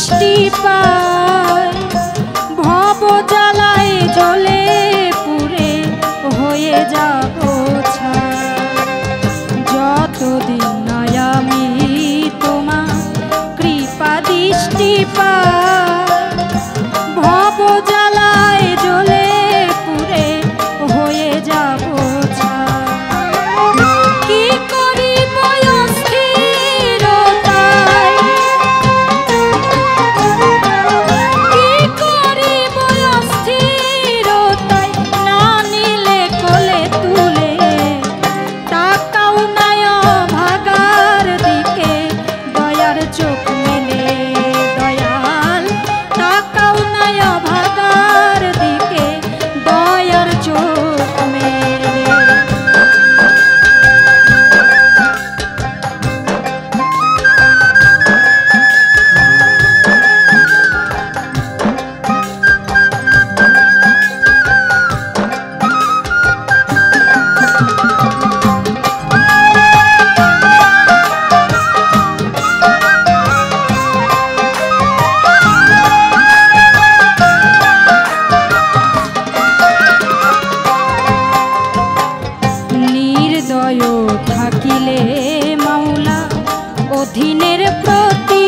দৃষ্টি পায়, ভব জ্বালায় জ্বলে পুড়ে হয়ে যাব ছাই। যতদিন নয় আমি তোমার কৃপা দৃষ্টি পাই, ভব জ্বালায় জ্বলে পুড়ে হয়ে যাব ছাই। কি করিব অস্থিরতায়, কি করিব অস্থিরতায়, না নিলে কোলে তুলে তাকাও নাই ভাগার দিকে, দয়ার চোখ মেলে দয়াল তাকাও নাই ভাগার দিকে, দয়ার চোখ মেলে। নির্দয় থাকিলে মাওলা অধীনের প্রতি,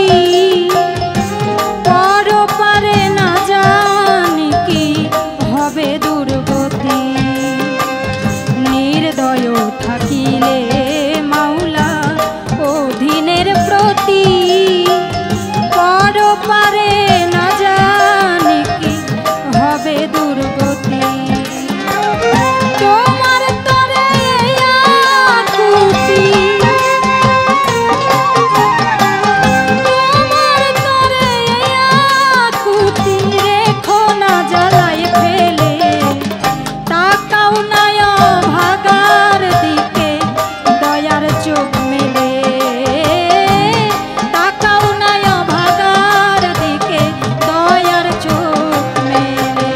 পর পারে না জানি কি হবে দুর্গতি। নির্দয় থাকিলে মাওলা অধীনের প্রতি, পর পারে না জানি কি হবে দুর্গতি। তোমার তরে আকুতি, তোমার তরে আকুতি, রেখো না জ্বালায় ফেলে তাকাও নাই ভাগার দিকে, দয়ার চোখ মেলে তাকাও নাই ভাগার দিকে, দয়ার চোখ মেলে।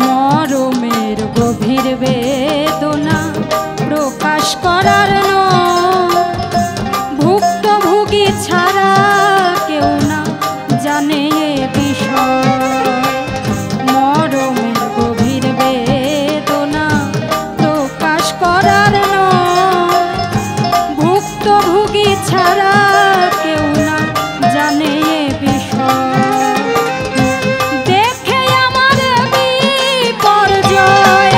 মরমের গভীর বেদনা প্রকাশ করার নয়, ভুক্তভোগী ছাড়া কেউ না জানে এ বিষয়। মরমের গভীর বেদনা প্রকাশ করার নয়, ভুক্তভোগী ছাড়া কেউ না জানে এ বিষয়। দেখে আমার বিপর্যয়,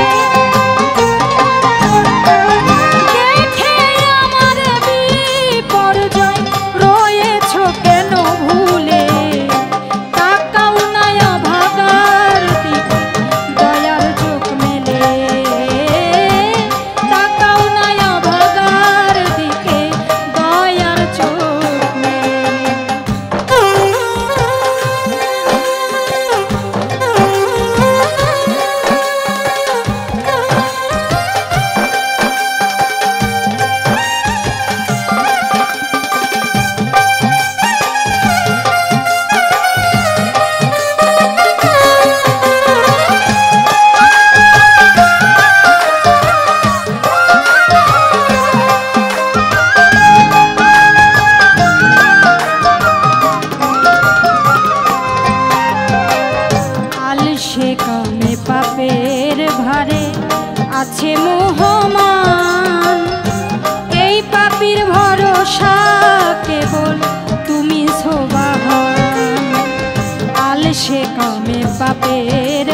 দেখে আমার বিপর্যয়, রয়েছ কেন ভুলে তাকাও নাই ভাগার দিকে, দয়ার চোখ মেলে তাকাও নাই ভাগার দিকে, দয়ার চোখ মেলে। আলসে কামে পাপের ভারে আছে মোহমান, এই পাপীর ভরসা কেবল তুমি সোবাহান। আলসে কামে পাপের